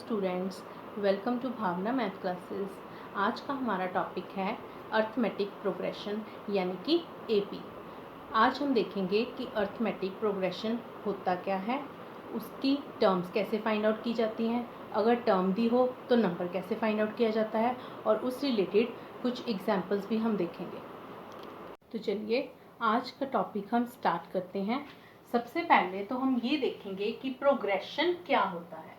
Students, welcome to Bhavna math classes. आज का हमारा टॉपिक है अर्थमेटिक प्रोग्रेशन यानी कि एपी। आज हम देखेंगे कि अर्थमेटिक प्रोग्रेशन होता क्या है, उसकी टर्म्स कैसे फाइंड आउट की जाती हैं, अगर टर्म दी हो तो नंबर कैसे फाइंड आउट किया जाता है, और उस रिलेटेड कुछ एग्जाम्पल्स भी हम देखेंगे। तो चलिए आज का टॉपिक हम स्टार्ट करते हैं। सबसे पहले तो हम ये देखेंगे कि प्रोग्रेशन क्या होता है।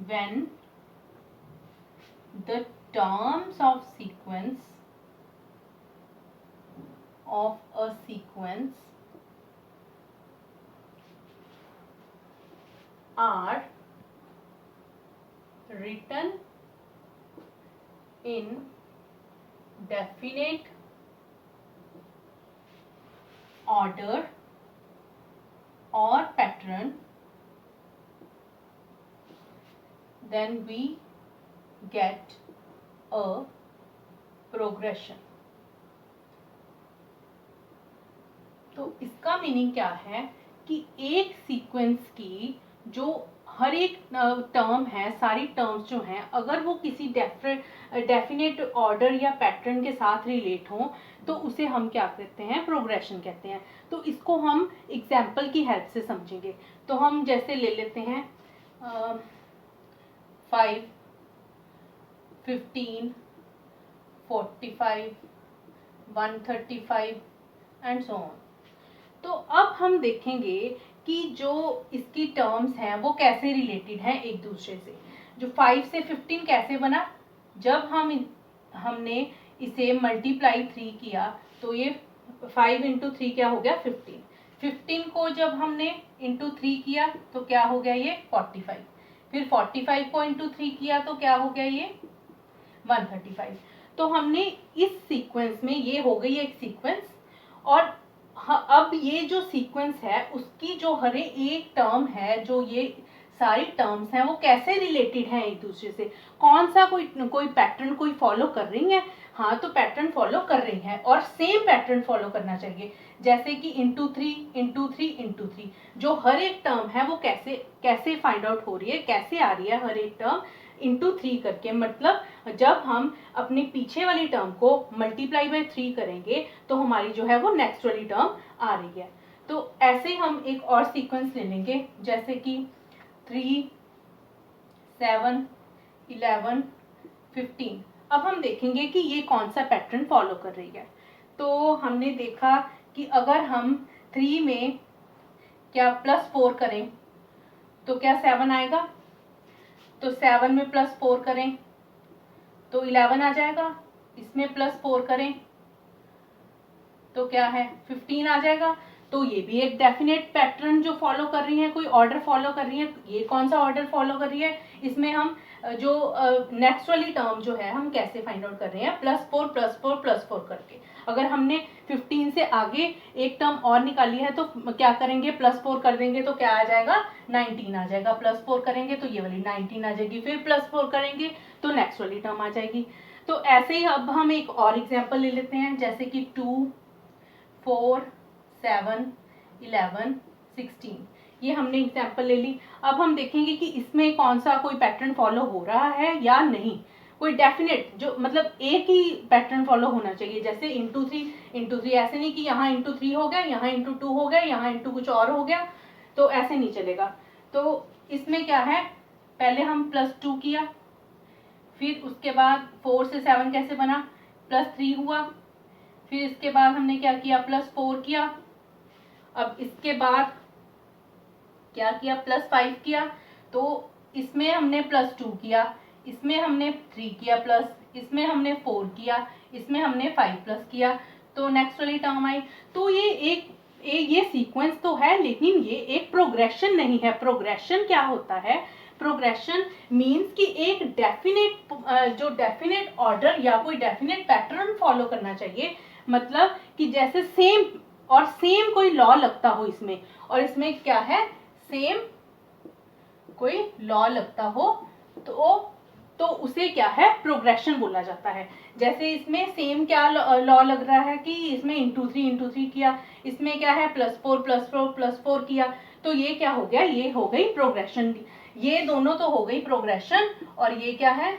When the terms of sequence of a sequence are written in definite order or pattern, then we get a progression. तो इसका मीनिंग क्या है कि एक सीक्वेंस की जो हर एक टर्म है, सारी टर्म्स जो हैं, अगर वो किसी डेफिनेट ऑर्डर या पैटर्न के साथ रिलेट हों तो उसे हम क्या कहते हैं, प्रोग्रेशन कहते हैं। तो इसको हम एग्जाम्पल की हेल्प से समझेंगे। तो हम जैसे ले लेते हैं 5, 15, 45, 135 एंड सो ऑन। तो अब हम देखेंगे कि जो इसकी टर्म्स हैं वो कैसे रिलेटेड हैं एक दूसरे से। जो 5 से 15 कैसे बना, जब हमने इसे मल्टीप्लाई 3 किया तो ये 5 इंटू 3 क्या हो गया, 15। 15 को जब हमने इंटू 3 किया तो क्या हो गया, ये 45। फिर 45 को इंटू 3 किया तो क्या हो गया, ये 135। तो हमने इस सीक्वेंस में, ये हो गई एक सीक्वेंस, और अब ये जो सीक्वेंस है उसकी जो हर एक टर्म है, जो ये सारी टर्म्स हैं, वो कैसे रिलेटेड हैं एक दूसरे से। कौन सा कोई पैटर्न कोई फॉलो कर रही है। हाँ, तो पैटर्न फॉलो कर रही है और सेम पैटर्न फॉलो करना चाहिए। जैसे कि इंटू 3 इंटू 3 इंटू 3, जो हर एक टर्म है वो कैसे फाइंड आउट हो रही है, कैसे आ रही है हर एक टर्म इंटू 3 करके। मतलब जब हम अपने पीछे वाली टर्म को मल्टीप्लाई बाय 3 करेंगे तो हमारी जो है वो नेक्स्ट वाली टर्म आ रही है। तो ऐसे हम एक और सीक्वेंस ले लेंगे, जैसे कि 3, 7, 11, 15। अब हम देखेंगे कि ये कौन सा पैटर्न फॉलो कर रही है। तो हमने देखा कि अगर हम 3 में क्या +4 करें तो क्या 7 आएगा, तो 7 में +4 करें तो 11 आ जाएगा। इसमें +4 करें तो क्या है, 15 आ जाएगा। तो ये भी एक डेफिनेट पैटर्न जो फॉलो कर रही है, कोई ऑर्डर फॉलो कर रही है। ये कौन सा ऑर्डर फॉलो कर रही है, इसमें हम जो नेक्स्ट वाली टर्म जो है हम कैसे फाइंड आउट कर रहे हैं, +4 +4 +4 करके। अगर हमने 15 से आगे एक टर्म और निकाली है तो क्या करेंगे, +4 कर देंगे तो क्या आ जाएगा, 19 आ जाएगा। +4 करेंगे तो ये वाली 19 आ जाएगी, फिर +4 करेंगे तो नेक्स्ट वाली टर्म आ जाएगी। तो ऐसे ही अब हम एक और एग्जाम्पल ले लेते हैं, जैसे कि 2, 4, 7, 11, 16। ये हमने एग्जाम्पल ले ली। अब हम देखेंगे कि इसमें कौन सा कोई पैटर्न फॉलो हो रहा है या नहीं। कोई डेफिनेट, जो मतलब एक ही पैटर्न फॉलो होना चाहिए। जैसे इंटू 3, ऐसे नहीं कि यहाँ इंटू 3 हो गया, यहाँ इंटू 2 हो गया, यहाँ इंटू कुछ और हो गया, तो ऐसे नहीं चलेगा। तो इसमें क्या है, पहले हम +2 किया, फिर उसके बाद 4 से 7 कैसे बना, +3 हुआ, फिर इसके बाद हमने क्या किया, +4 किया। अब इसके बाद क्या किया, +5 किया, तो इसमें हमने +2 किया, इसमें हमने 3 किया प्लस, इसमें हमने 4 किया, इसमें हमने 5 प्लस किया, तो नेक्स्ट वाली टर्म आई। तो ये सीक्वेंस तो है, लेकिन ये एक प्रोग्रेशन नहीं है। प्रोग्रेशन क्या होता है, प्रोग्रेशन मीन्स कि एक डेफिनेट ऑर्डर या कोई डेफिनेट पैटर्न फॉलो करना चाहिए। मतलब कि जैसे सेम कोई लॉ लगता हो इसमें, और इसमें क्या है, सेम कोई लॉ लगता हो तो उसे क्या है, प्रोग्रेशन बोला जाता है। जैसे इसमें सेम क्या लॉ लग रहा है कि इसमें इंटू 3 किया, इसमें क्या है +4 +4 +4 किया, तो ये क्या हो गया, ये हो गई प्रोग्रेशन। ये दोनों तो हो गई प्रोग्रेशन, और ये क्या है,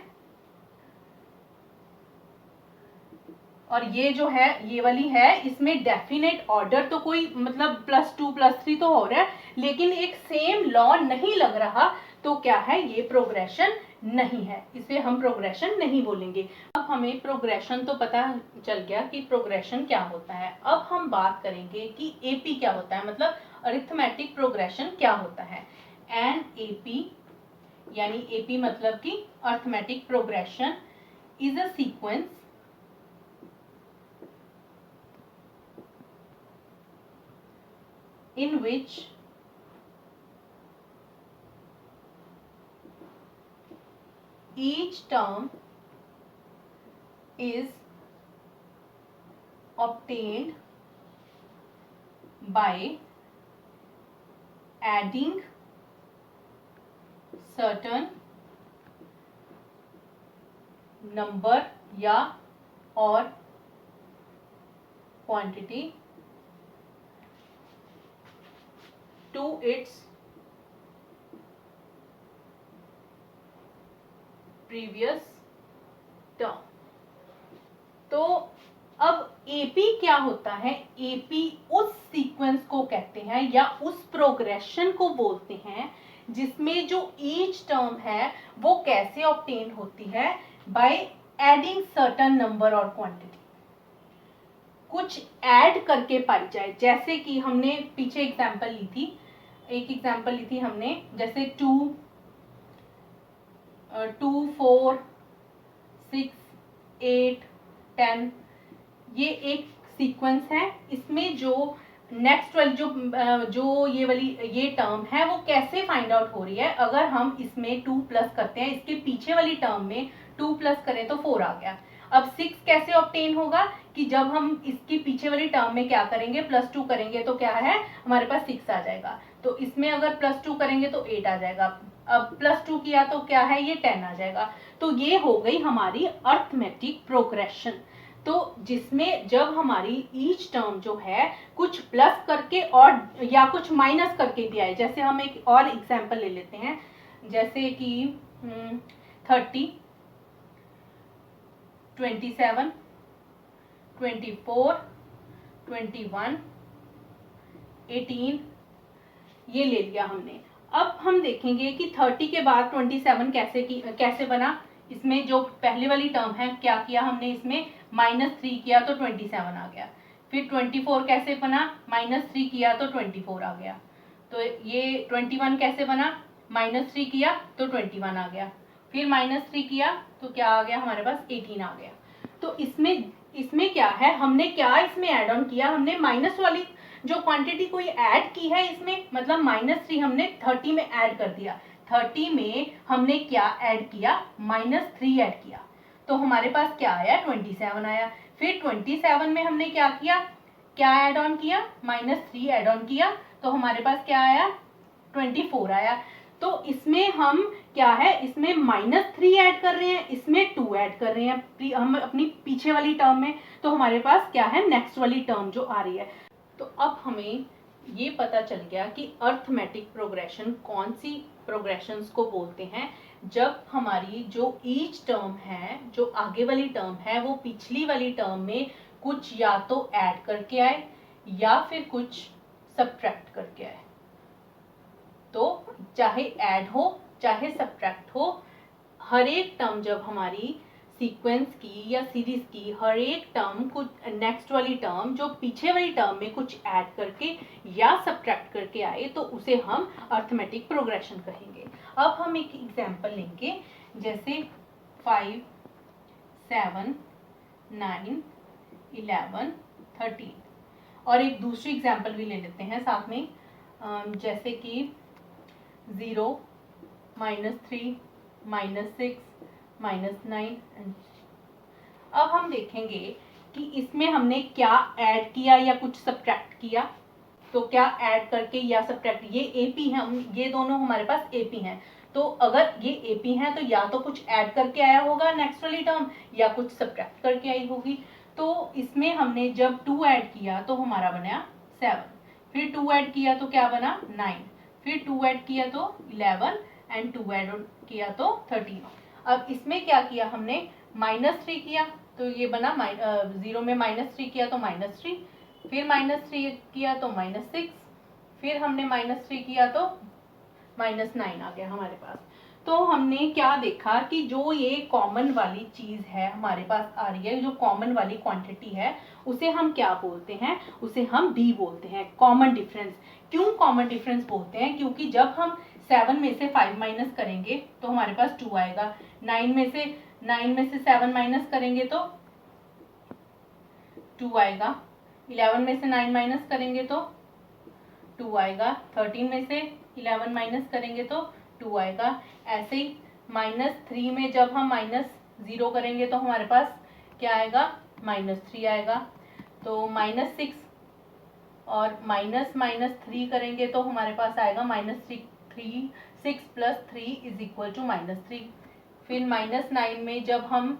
और ये जो है ये वाली है, इसमें डेफिनेट ऑर्डर तो कोई मतलब +2 +3 तो हो रहा है, लेकिन एक सेम लॉ नहीं लग रहा, तो क्या है, ये प्रोग्रेशन नहीं है, इसे हम प्रोग्रेशन नहीं बोलेंगे। अब हमें प्रोग्रेशन तो पता चल गया कि प्रोग्रेशन क्या होता है। अब हम बात करेंगे कि एपी क्या होता है, मतलब अरिथमेटिक प्रोग्रेशन क्या होता है। एन एपी यानी एपी मतलब कि arithmetic progression is a sequence in which each term is obtained by adding certain number या और quantity to its previous term। तो अब एपी क्या होता है, एपी उस सीक्वेंस को कहते हैं या उस प्रोग्रेशन को बोलते हैं जिसमें जो ईच टर्म है वो कैसे ऑब्टेन होती है, बाय एडिंग सर्टेन नंबर और क्वांटिटी, कुछ ऐड करके पाई जाए। जैसे कि हमने पीछे एग्जांपल ली थी, एक एग्जांपल ली थी हमने, जैसे 2 4 6 8 10, ये एक सीक्वेंस है। इसमें जो नेक्स्ट वाली जो ये वाली ये टर्म है वो कैसे फाइंड आउट हो रही है, अगर हम इसमें 2 प्लस करते हैं, इसके पीछे वाली टर्म में 2 प्लस करें तो 4 आ गया। अब 6 कैसे ऑब्टेन होगा, कि जब हम इसकी पीछे वाली टर्म में क्या करेंगे, +2 करेंगे तो क्या है, हमारे पास 6 आ जाएगा। तो इसमें अगर +2 करेंगे तो 8 आ जाएगा। अब +2 किया तो क्या है, ये 10 आ जाएगा। तो ये हो गई हमारी अरिथमेटिक प्रोग्रेशन। तो जिसमें जब हमारी ईच टर्म जो है कुछ प्लस करके और या कुछ माइनस करके भी आए। जैसे हम एक और एग्जांपल ले लेते हैं, जैसे कि 30 27 24 21 18 ये ले लिया हमने। अब हम देखेंगे कि 30 के बाद 27 कैसे बना। इसमें जो पहले वाली टर्म है क्या किया हमने, इसमें -3 किया तो 27 आ गया। फिर 24 कैसे बना, -3 किया तो 24 आ गया। तो ये 21 कैसे बना, -3 किया तो 21 आ गया। फिर -3 किया तो क्या आ गया, हमारे पास 18 आ गया। तो इसमें क्या है, हमने क्या इसमें ऐड ऑन किया, हमने माइनस वाली जो क्वांटिटी कोई ऐड की है इसमें, मतलब -3 हमने 30 में ऐड कर दिया। 30 में हमने क्या ऐड किया, -3 ऐड किया, तो हमारे पास क्या आया, 27 आया। फिर 27 में हमने क्या ऐड ऑन किया, -3 ऐड ऑन किया, तो हमारे पास क्या आया, 24 आया। तो इसमें हम क्या है, इसमें -3 ऐड कर रहे हैं, इसमें 2 ऐड कर रहे हैं हम अपनी पीछे वाली टर्म में। तो हमारे पास क्या है, नेक्स्ट वाली टर्म जो आ रही है। तो अब हमें ये पता चल गया कि अरिथमेटिक प्रोग्रेशन कौन सी प्रोग्रेशंस को बोलते हैं, जब हमारी जो ईच टर्म है, जो आगे वाली टर्म है, वो पिछली वाली टर्म में कुछ या तो ऐड करके आए या फिर कुछ सब्ट्रैक्ट करके आए। तो चाहे ऐड हो चाहे सब्ट्रैक्ट हो, हर एक टर्म जब हमारी सीक्वेंस की या सीरीज की हर एक टर्म कुछ नेक्स्ट वाली टर्म जो पीछे वाली टर्म में कुछ ऐड करके या सब्ट्रैक्ट करके आए तो उसे हम अरिथमेटिक प्रोग्रेशन कहेंगे। अब हम एक एग्जांपल लेंगे, जैसे 5 7 9 11 13, और एक दूसरी एग्जांपल भी ले लेते हैं साथ में, जैसे कि 0 -3 -6 -9। अब हम देखेंगे कि इसमें हमने क्या ऐड किया या कुछ सब्ट्रैक्ट किया। तो क्या ऐड करके या सब्ट्रैक्ट, ये एपी है, ये दोनों हमारे पास एपी हैं। तो अगर ये एपी हैं तो या तो कुछ ऐड करके आया होगा नेक्स्ट वाली टर्म, या कुछ सब्ट्रैक्ट करके आई होगी। तो इसमें हमने जब 2 ऐड किया तो हमारा बना 7, फिर 2 ऐड किया तो क्या बना 9, फिर 2 ऐड किया तो 11, एंड 2 ऐड किया तो 13। अब इसमें क्या किया हमने, -3 किया तो ये बना 0 में -3 किया तो -3, फिर -3 किया तो -6, फिर हमने -3 किया तो -9 आ गया हमारे पास। तो हमने क्या देखा कि जो ये कॉमन वाली चीज है हमारे पास आ रही है, जो कॉमन वाली क्वांटिटी है, उसे हम क्या बोलते हैं, उसे हम डी बोलते हैं, कॉमन डिफरेंस। क्यों कॉमन डिफरेंस बोलते हैं, क्योंकि जब हम 7 में से 5 माइनस करेंगे तो हमारे पास 2 आएगा, 9 में से 7 माइनस करेंगे तो 2 आएगा, 11 में से 9 माइनस करेंगे तो 2 आएगा, 13 में से 11 माइनस करेंगे तो 2 आएगा। ऐसे ही -3 में जब हम -0 करेंगे तो हमारे पास क्या आएगा, -3 आएगा। तो -6 और -3 करेंगे तो हमारे पास आएगा -3, 6 + 3 = -3। फिर -9 में जब हम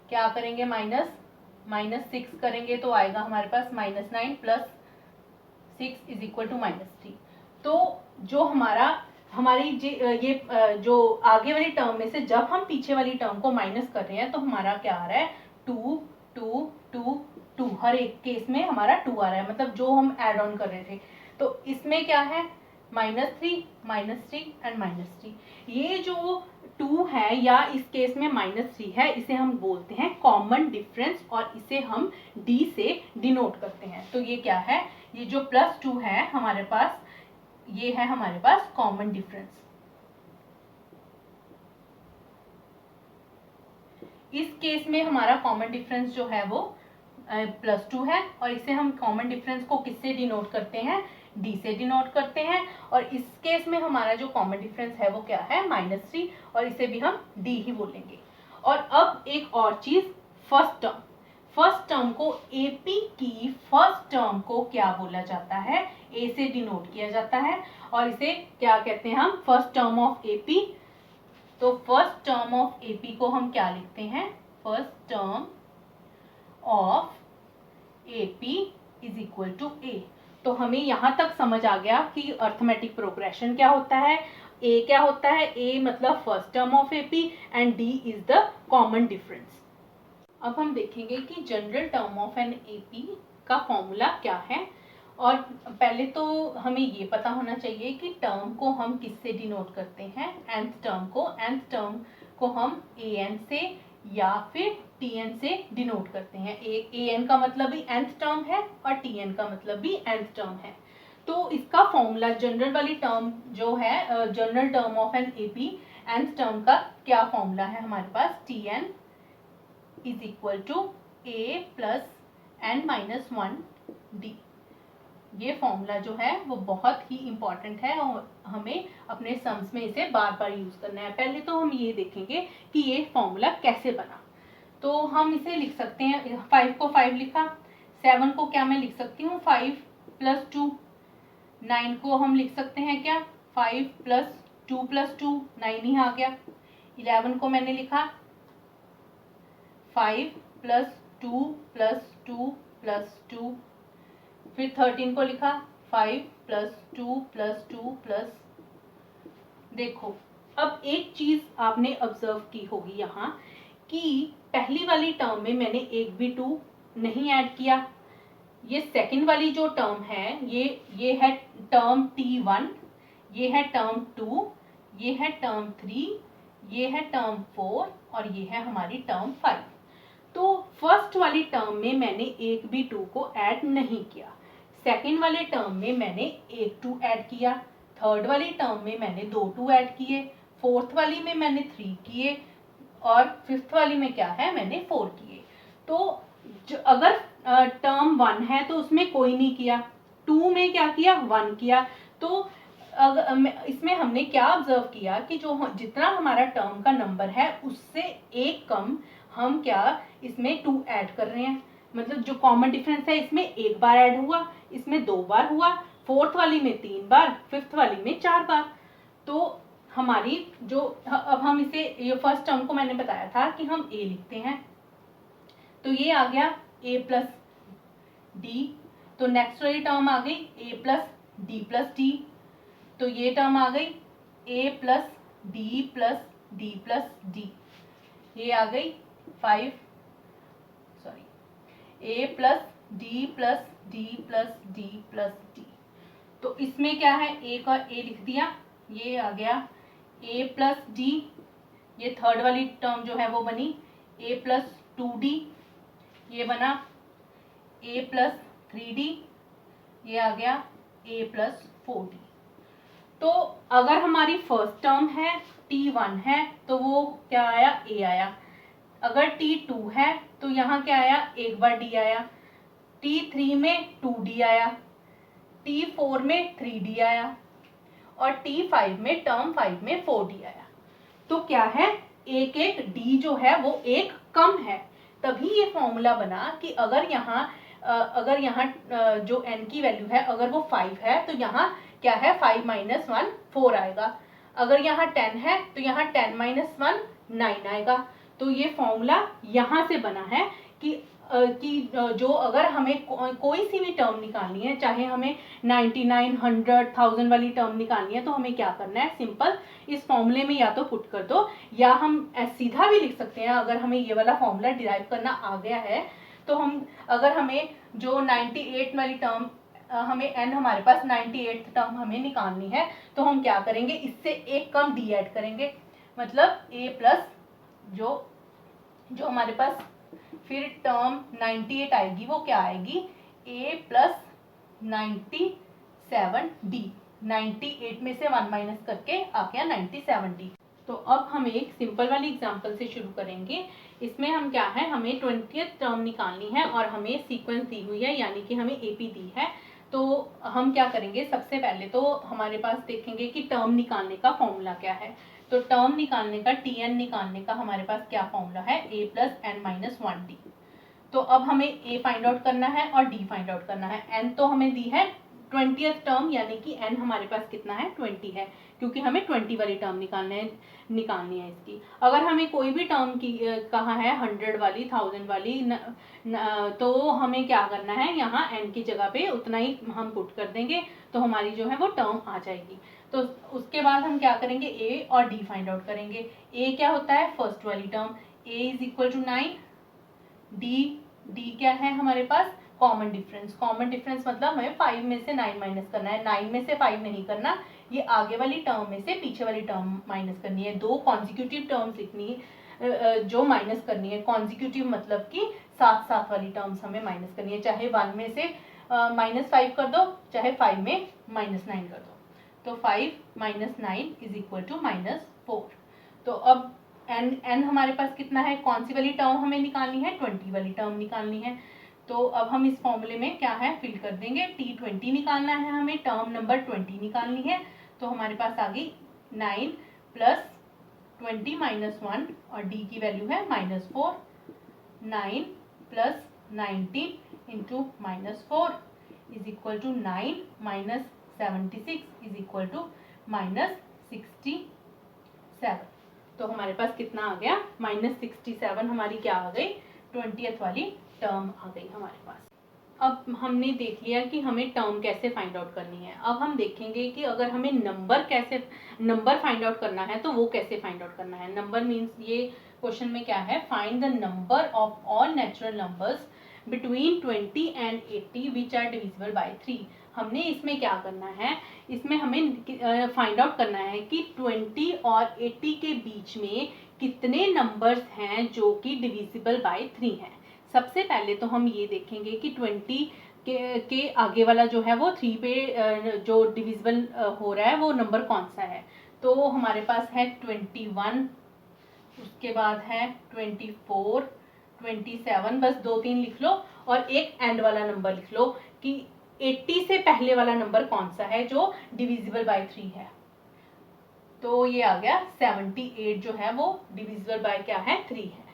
क्या करेंगे, -6 करेंगे तो आएगा हमारे पास -9 + 6 = -3। तो जो हमारी ये जो आगे वाली टर्म में से जब हम पीछे वाली टर्म को माइनस कर रहे हैं तो हमारा क्या आ रहा है, 2 2 2 2, हर एक केस में हमारा 2 आ रहा है, मतलब जो हम ऐड ऑन कर रहे थे। तो इसमें क्या है, -3 -3 एंड -3। ये जो 2 है या इस केस में -3 है, इसे हम बोलते हैं कॉमन डिफरेंस और इसे हम डी से डिनोट करते हैं। तो ये क्या है, ये जो +2 है हमारे पास, ये है हमारे पास कॉमन डिफरेंस। इस केस में हमारा कॉमन डिफरेंस जो है वो +2 है और इसे हम कॉमन डिफरेंस को किससे डिनोट करते हैं, डी से डिनोट करते हैं। और इस केस में हमारा जो कॉमन डिफरेंस है वो क्या है, -3, और इसे भी हम डी ही बोलेंगे। और अब एक और चीज, फर्स्ट टर्म को, एपी की फर्स्ट टर्म को क्या बोला जाता है, ए से डिनोट किया जाता है और इसे क्या कहते हैं हम, फर्स्ट टर्म ऑफ एपी। तो फर्स्ट टर्म ऑफ एपी को हम क्या लिखते हैं, फर्स्ट टर्म ऑफ एपी = ए। तो हमें यहां तक समझ आ गया कि अर्थमेटिक प्रोग्रेशन क्या होता है, ए क्या होता है, ए मतलब first term of AP and D is the common difference. अब हम देखेंगे कि general term of an AP का फॉर्मूला क्या है। और पहले तो हमें ये पता होना चाहिए कि टर्म को हम किससे डिनोट करते हैं, nth टर्म को हम an से या फिर tn से डिनोट करते हैं। an का मतलब भी nth टर्म है और tn का मतलब भी nth टर्म है। तो इसका फॉर्मूला, जनरल वाली टर्म जो है, general term of an AP nth term का क्या फॉर्मूला है हमारे पास, tn = a + n-1 d। ये फॉर्मूला जो है वो बहुत ही इंपॉर्टेंट है और हमें अपने सम्स में इसे बार बार यूज करना है। पहले तो हम ये देखेंगे कि ये फॉर्मूला कैसे बना। तो हम इसे लिख सकते हैं, 5 को 5 लिखा, 7 को क्या मैं लिख सकती हूँ, 5 + 2, 9 को हम लिख सकते हैं क्या, 5 + 2 + 2, 9 ही आ गया। 11 को मैंने लिखा 5 + 2 + 2 + 2, फिर 13 को लिखा 5 + 2 + 2 +। देखो, अब एक चीज आपने ऑब्जर्व की होगी यहाँ कि पहली वाली टर्म में मैंने एक भी 2 नहीं ऐड किया। ये सेकंड वाली जो टर्म है, ये है टर्म T1, ये है टर्म 2, ये है टर्म 3, ये है टर्म 4 और ये है हमारी टर्म 5। तो फर्स्ट वाली टर्म में मैंने एक भी 2 को ऐड नहीं किया, सेकंड वाले टर्म में मैंने एक 2 ऐड किया, थर्ड वाली टर्म में मैंने 2 2 ऐड किए, फोर्थ वाली में मैंने 3 किए और फिफ्थ वाली में क्या है, मैंने 4 किए। तो अगर टर्म 1 है तो उसमें कोई नहीं किया, 2 में क्या किया, 1 किया। तो इसमें हमने क्या ऑब्जर्व किया कि जो जितना हमारा टर्म का नंबर है उससे एक कम हम क्या इसमें 2 ऐड कर रहे हैं। मतलब जो कॉमन डिफरेंस है इसमें एक बार ऐड हुआ, इसमें 2 बार हुआ, फोर्थ वाली में 3 बार, फिफ्थ वाली में 4 बार। तो हमारी जो, अब हम इसे, ये फर्स्ट टर्म को मैंने बताया था कि हम a लिखते हैं, तो ये आ गया a + d। तो नेक्स्ट वाली टर्म आ गई a + d + d। तो ये टर्म आ गई a + डी प्लस डी, ये आ गई 5, sorry A plus D plus D plus D plus D. तो इसमें क्या है, ए का ए लिख दिया, ये आ गया ए प्लस डी, ये थर्ड वाली टर्म जो है वो बनी ए प्लस 2d, ये बना ए प्लस 3d, ये आ गया ए प्लस 4d। तो अगर हमारी फर्स्ट टर्म है t1 है तो वो क्या आया, a आया। अगर t2 है तो यहाँ क्या आया, एक बार d आया। t3 में 2d आया, t4 में 3d आया और t5 में टर्म 5 में 4d आया। तो क्या है, एक एक d जो है वो एक कम है, तभी ये फॉर्मूला बना कि अगर यहाँ जो n की वैल्यू है अगर वो 5 है तो यहाँ क्या है, 5 - 1 4 आएगा। अगर यहाँ 10 है तो यहाँ 10 - 1 9 आएगा। तो ये फॉर्मूला यहाँ से बना है कि जो अगर हमें कोई सी भी टर्म निकालनी है, चाहे हमें 99, 100, 1000 वाली टर्म निकालनी है, तो हमें क्या करना है, सिंपल इस फॉर्मूले में या तो पुट कर दो या हम सीधा भी लिख सकते हैं। अगर हमें ये वाला फॉर्मूला डिराइव करना आ गया है तो हम, अगर हमें जो 98 वाली टर्म हमें n हमारे पास 98th टर्म हमें निकालनी है तो हम क्या करेंगे, इससे एक कम d ऐड करेंगे, मतलब a प्लस जो हमारे पास फिर टर्म 98 आएगी वो क्या आएगी, a प्लस 97d, 98 में से 1 माइनस करके आ गया 97d। तो अब हम एक सिंपल वाली एग्जांपल से शुरू करेंगे। इसमें हम क्या है, हमें 20th टर्म निकालनी है और हमें सीक्वेंस दी हुई है, यानी कि हमें AP दी है। तो हम क्या करेंगे, सबसे पहले तो हमारे पास देखेंगे कि टर्म निकालने का फॉर्मूला क्या है। तो टर्म निकालने का, tn निकालने का हमारे पास क्या फॉर्मूला है, a plus n minus 1d। तो अब हमें a फाइंड आउट करना है और d फाइंड आउट करना है। n तो हमें दी है 20th टर्म, यानी कि n हमारे पास कितना है, 20 है, क्योंकि हमें 20 वाली टर्म निकालनी है इसकी। अगर हमें कोई भी टर्म की कहा है 100 वाली, 1000 वाली तो हमें क्या करना है, यहाँ n की जगह पे उतना ही हम पुट कर देंगे तो हमारी जो है वो टर्म आ जाएगी। तो उसके बाद हम क्या करेंगे, a और d फाइंड आउट करेंगे। a क्या होता है, फर्स्ट वाली term, a is equal to 9, d क्या है हमारे पास, कॉमन डिफरेंस। कॉमन डिफरेंस मतलब हमें 5 में से 9 माइनस करना है, 9 में से 5 नहीं करना, ये आगे वाली टर्म में से पीछे वाली टर्म माइनस करनी है। दो कॉन्जिक्यूटिव टर्म्स लिखनी है जो माइनस करनी है। कॉन्जिक्यूटिव मतलब कि साथ साथ वाली टर्म्स हमें माइनस करनी है, चाहे 1 में से -5 कर दो, चाहे 5 में -9 कर दो। तो 5 - 9 इज इक्वल टू -4। तो अब n हमारे पास कितना है, कौन सी वाली टर्म हमें निकालनी है, 20 वाली टर्म निकालनी है। तो अब हम इस फॉर्मूले में क्या है, फिल कर देंगे, t20 निकालना है हमें, टर्म नंबर 20 निकालनी है। तो हमारे पास आ गई 9 प्लस 20 माइनस 1 और d की वैल्यू है -4, 9 plus 19 into -4 is equal to 9 minus 76 is equal to -67। तो हमारे पास कितना आ गया, -67 हमारी क्या आ गई, 20th वाली टर्म आ गई हमारे पास। अब हमने देख लिया कि हमें टर्म कैसे फाइंड आउट करनी है। अब हम देखेंगे कि अगर हमें नंबर फाइंड आउट करना है तो वो कैसे फाइंड आउट करना है। नंबर मीन्स, ये क्वेश्चन में क्या है, find the number of all natural numbers between 20 and 80 which are divisible by 3। हमने इसमें क्या करना है, इसमें हमें फाइंड आउट करना है कि 20 और 80 के बीच में कितने नंबर्स हैं जो कि डिविजिबल बाय 3 हैं। सबसे पहले तो हम ये देखेंगे कि 20 के आगे वाला जो है वो 3 पे जो डिविजिबल हो रहा है वो नंबर कौन सा है। तो हमारे पास है 21, उसके बाद है 24, 27, बस 2-3 लिख लो और एक एंड वाला नंबर लिख लो कि 80 से पहले वाला नंबर कौन सा है जो डिविजिबल बाय 3 है। तो ये आ गया 78 जो है वो डिविजिबल बाय क्या है, 3 है।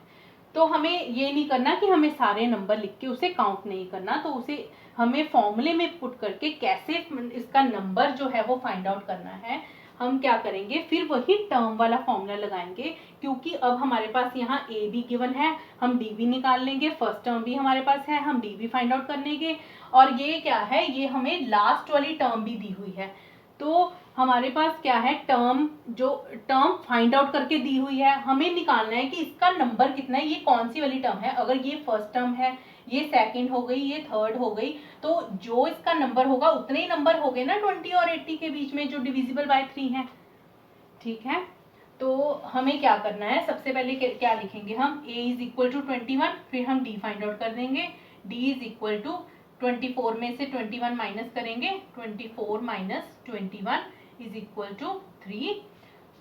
तो हमें ये नहीं करना कि हमें सारे नंबर लिख के उसे काउंट नहीं करना, तो उसे हमें फॉर्मूले में पुट करके कैसे इसका नंबर जो है वो फाइंड आउट करना है। हम क्या करेंगे, फिर वही टर्म वाला फॉर्मूला लगाएंगे, क्योंकि अब हमारे पास यहाँ a भी गिवन है, हम d भी निकाल लेंगे, फर्स्ट टर्म भी हमारे पास है, हम d भी फाइंड आउट कर लेंगे। और ये क्या है, ये हमें लास्ट वाली टर्म भी दी हुई है, तो हमारे पास क्या है, टर्म फाइंड आउट करके दी हुई है, हमें निकालना है कि इसका नंबर कितना है, ये कौन सी वाली टर्म है। अगर ये फर्स्ट टर्म है, ये सेकंड हो गई, ये थर्ड हो गई, तो जो इसका नंबर होगा उतने ही नंबर हो गए ना 20 और 80 के बीच में जो डिविजिबल बाय 3 है। ठीक है, तो हमें क्या करना है, सबसे पहले क्या लिखेंगे हम, a इज इक्वल टू 21, फिर हम d फाइंड आउट कर देंगे, d इज इक्वल टू 24 में से 21 माइनस करेंगे, 24 माइनस 21 इज इक्वल टू 3।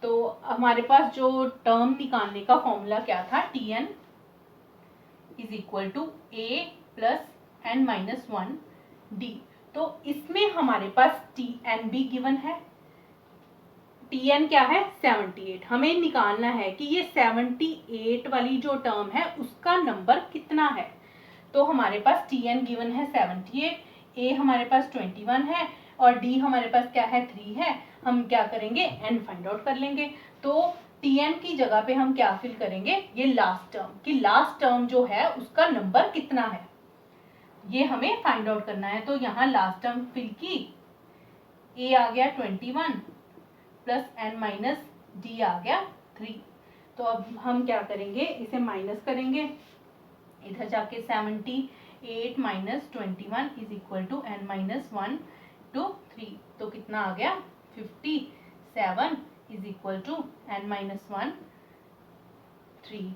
तो हमारे पास जो टर्म निकालने का फॉर्मूला क्या था, tn is equal to a plus n minus 1 d। तो इसमें हमारे पास tn भी गिवन है, tn क्या है 78। हमें निकालना है कि ये 78 वाली जो टर्म है उसका नंबर कितना है। तो हमारे पास tn गिवन है 78, a हमारे पास 21 है और d हमारे पास क्या है 3 है। हम क्या करेंगे, n फाइंड आउट कर लेंगे। तो tn की जगह पे हम क्या फिल करेंगे, ये लास्ट टर्म, कि लास्ट टर्म जो है उसका नंबर कितना है, ये हमें फाइंड आउट करना है। तो यहाँ लास्ट टर्म फिल की, a आ गया 21 प्लस n माइनस डी आ गया 3। तो अब हम क्या करेंगे, इसे माइनस करेंगे, इधर जाके 78 minus 21 is equal to n minus 1 to 3। तो कितना आ गया 57 is equal to n minus 1 3।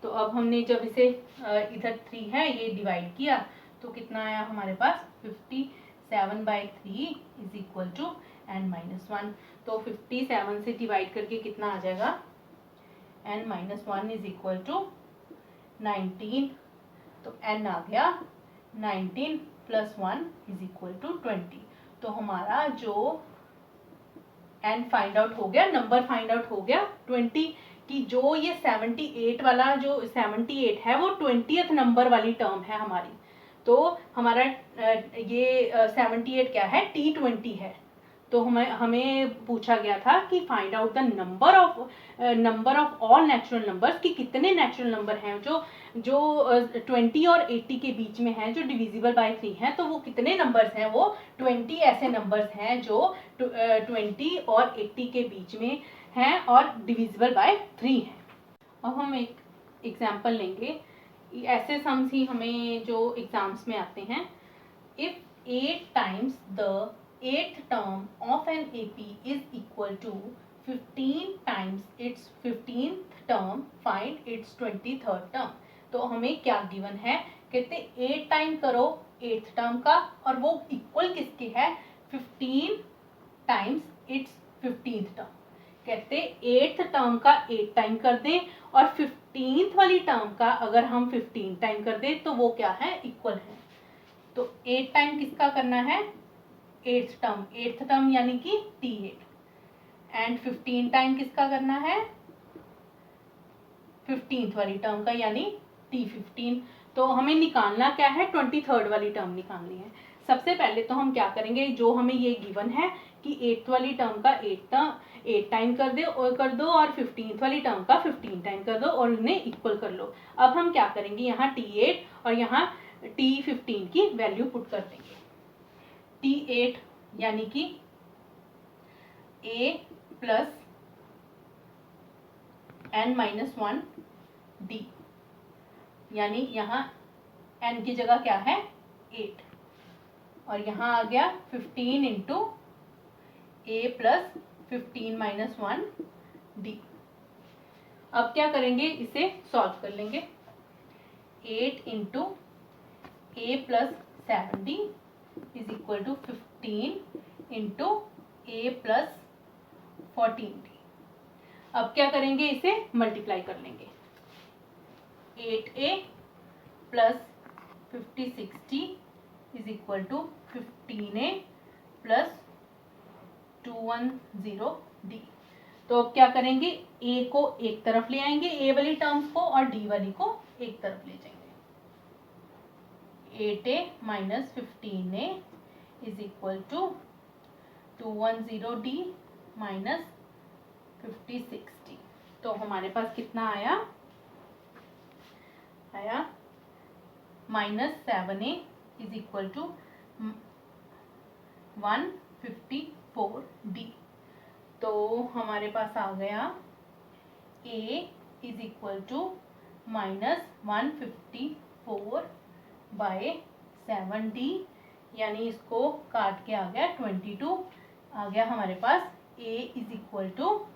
तो अब हमने जब इसे इधर 3 है ये डिवाइड किया तो कितना आया हमारे पास 57/3 is equal to n minus 1। तो 57 से डिवाइड करके कितना आ जाएगा, n minus 1 is equal to 19। तो n आ गया 19 प्लस 1 इज इक्वल टू 20। तो हमारा जो n फाइंड आउट हो गया, नंबर फाइंड आउट हो गया 20, कि जो ये 78 वाला जो 78 है वो 20th नंबर वाली टर्म है हमारी। तो हमारा ये 78 क्या है, T20 है। तो हमें पूछा गया था कि find out the number of all natural numbers, कि कितने नेचुरल नंबर हैं जो 20 और 80 के बीच में हैं जो डिविजिबल बाय 3 हैं। तो वो कितने नंबर्स हैं, वो 20 ऐसे नंबर्स हैं जो 20 और 80 के बीच में हैं और डिविजिबल बाय 3 हैं। अब हम एक एग्जाम्पल लेंगे, ऐसे सम्स ही हमें जो एग्जाम्स में आते हैं। If 8 times the 8th term of an AP is equal to 15 times its 15th term, find its 23rd term। तो हमें क्या गिवन है, कहते 8 टाइम करो 8th टर्म का और वो इक्वल किसके है, 15 टाइम्स इट्स 15th टर्म। कहते 8th टर्म का 8 टाइम कर दें और 15th वाली टर्म का अगर हम 15 टाइम कर दें तो वो क्या है, इक्वल है। तो 8 टाइम किसका करना है, 8th टर्म यानी कि T8, एंड 15 टाइम किसका करना है, 15th वाली टर्म का यानी T15। तो हमें निकालना क्या है, 23rd वाली टर्म निकालनी है। सबसे पहले तो हम क्या करेंगे, जो हमें ये गिवन है कि 8th वाली टर्म का 8 टाइम कर दो और 15th वाली टर्म का 15 टाइम कर दो और उन्हें इक्वल कर लो। अब हम क्या करेंगे, यहाँ T8 और यहाँ T15 की वैल्यू पुट कर देंगे। T8 यानी कि a plus n minus 1 d, यानी यहाँ n की जगह क्या है 8 और यहाँ आ गया 15 into a plus 15 minus 1 d। अब क्या करेंगे, इसे सॉल्व कर लेंगे। 8 into a plus 7d is equal to 15 into a plus 14d। अब क्या करेंगे, इसे मल्टीप्लाई कर लेंगे। 8a plus 56d is equal to 15a plus 210d। तो अब क्या करेंगे, a को एक तरफ ले आएंगे, a वाली टर्म्स को, और d वाली को एक तरफ ले जाएंगे। 8a minus 15a is equal to 210d minus 56d। तो हमारे पास कितना आया -7a is equal to 156। 4D। तो हमारे पास आ गया A is equal to -154/7D, यानी इसको काट के आ गया 22, आ गया हमारे पास A is equal to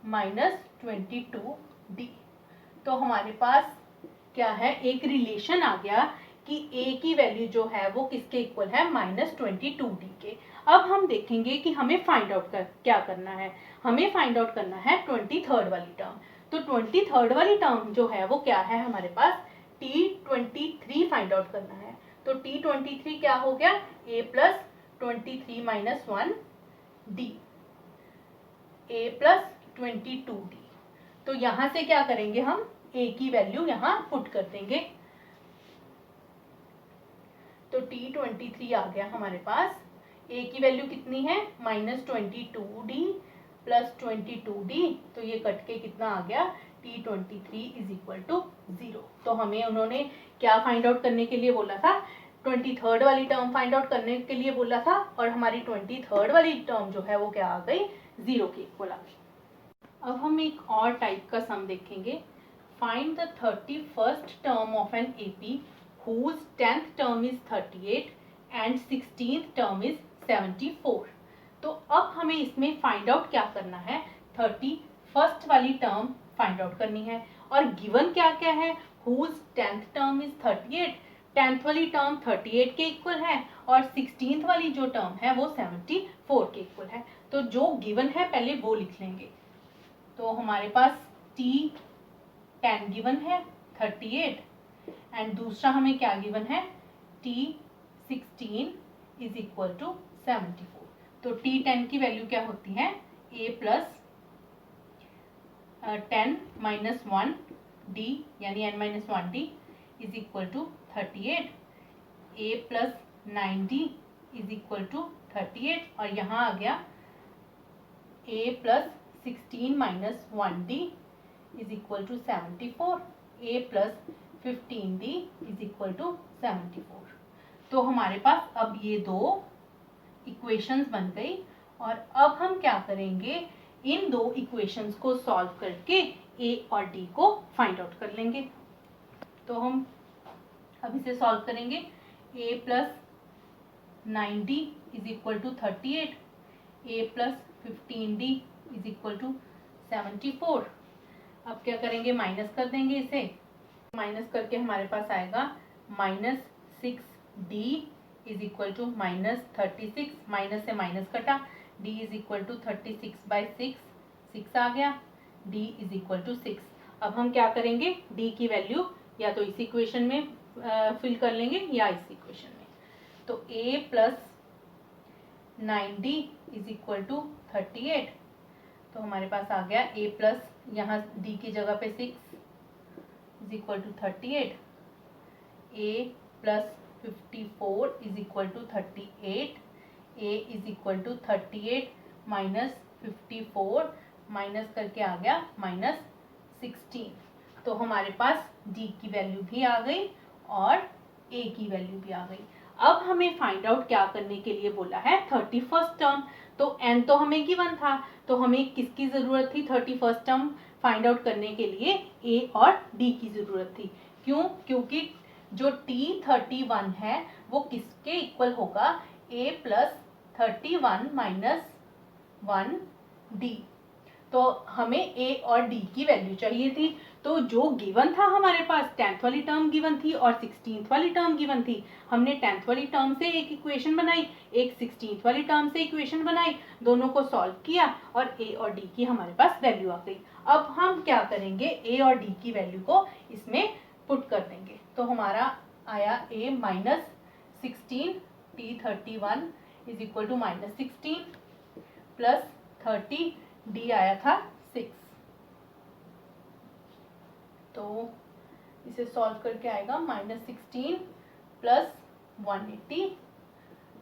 -22D। तो हमारे पास क्या है, एक रिलेशन आ गया कि A की वैल्यू जो है वो किसके इक्वल है, -22D के। अब हम देखेंगे कि हमें फाइंड आउट क्या करना है। हमें फाइंड आउट करना है 23rd वाली टर्म। तो 23rd वाली टर्म जो है वो क्या है हमारे पास, T23 फाइंड आउट करना है। तो T23 क्या हो गया, A plus 23 minus 1D, A plus 22D। तो यहां से क्या करेंगे, हम A की वैल्यू यहां पुट कर देंगे। तो T23 आ गया हमारे पास, A की वैल्यू कितनी है, -22D प्लस 22D। तो ये कट के कितना आ गया, T23 इज इक्वल टू 0। तो हमें उन्होंने क्या फाइंड आउट करने के लिए बोला था, 23rd वाली टर्म फाइंड आउट करने के लिए बोला था, और हमारी 23rd वाली टर्म जो है वो क्या आ गई, 0 के इक्वल आ गई। अब हम एक और टाइप का सम देखेंगे। Find the 31st term of an AP whose 10th term is 38 and 16th term is 74। तो अब हमें इसमें फाइंड आउट क्या करना है, 31st वाली टर्म फाइंड आउट करनी है। और गिवन क्या क्या है, whose 10th term is 38, 10th वाली टर्म 38 के इक्वल है, और 16th वाली जो टर्म है वो 74 के इक्वल है। तो जो गिवन है पहले वो लिख लेंगे। तो हमारे पास T10 गिवन है 38, एंड दूसरा हमें क्या गिवन है, T16 इज इक्वल टू 74। तो T10 की वैल्यू क्या होती है, A प्लस 10 माइनस 1D यानी n-1D is equal to 38, A plus 9D is equal to 38, और यहाँ आ गया A plus 16 minus 1D is equal to 74, A plus 15D is equal to 74। तो हमारे पास अब ये दो इक्वेशंस बन गई, और अब हम क्या करेंगे, इन दो इक्वेशंस को सॉल्व करके A और D को फाइंड आउट कर लेंगे। तो हम अब इसे सॉल्व करेंगे। A plus 9D is equal to 38, A plus 15D is equal to 74। अब क्या करेंगे, माइनस कर देंगे इसे। माइनस करके हमारे पास आएगा -6D is equal to -36, minus से माइनस कटा, D इज इक्वल टू 36/6, 6 आ गया, D इज इक्वल टू 6। अब हम क्या करेंगे, D की वैल्यू या तो इस इक्वेशन में फिल कर लेंगे या इस इक्वेशन में। तो A plus 9D is equal to 38। तो हमारे पास आ गया A प्लस, यहाँ D की जगह पे 6 is equal to 38, A plus 54 is equal to 38, A is equal to 38 minus 54, minus करके आ गया -16। तो हमारे पास D की वैल्यू भी आ गई और A की वैल्यू भी आ गई। अब हमें फाइंड आउट क्या करने के लिए बोला है, 31st टर्म। तो n तो हमें गिवन था, तो हमें किसकी जरूरत थी, 31st टर्म फाइंड आउट करने के लिए A और D की जरूरत थी। क्यों, क्योंकि जो T31 है वो किसके इक्वल होगा, A प्लस 31 माइनस 1D। तो हमें A और D की वैल्यू चाहिए थी। तो जो गिवन था हमारे पास, 10th वाली टर्म गिवन थी और 16th वाली टर्म गिवन थी। हमने 10th वाली टर्म से एक इक्वेशन बनाई, एक 16th वाली टर्म से इक्वेशन बनाई, दोनों को सॉल्व किया और A और D की हमारे पास वैल्यू आ गई। अब हम क्या करेंगे, A और D की वैल्यू को इसमें पुट कर देंगे। तो हमारा आया A -16, T31 is equal to -16 plus 30, D आया था 6। तो इसे सॉल्व करके आएगा -16 प्लस 180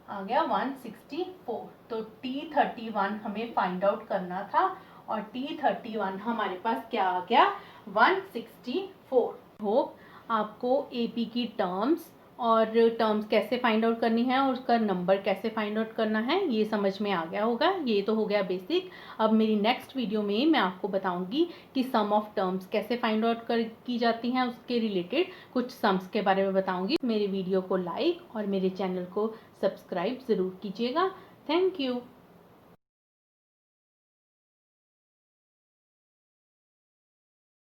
आ गया 164। तो T31 हमें फाइंड आउट करना था और T31 हमारे पास क्या आ गया, 164। होप आपको AP की टर्म्स और टर्म्स कैसे फाइंड आउट करनी है और उसका नंबर कैसे फाइंड आउट करना है ये समझ में आ गया होगा। ये तो हो गया बेसिक। अब मेरी नेक्स्ट वीडियो में मैं आपको बताऊंगी कि सम ऑफ टर्म्स कैसे फाइंड आउट की जाती हैं, उसके रिलेटेड कुछ सम्स के बारे में बताऊंगी। मेरी वीडियो को लाइक और मेरे चैनल को सब्सक्राइब ज़रूर कीजिएगा। Thank you.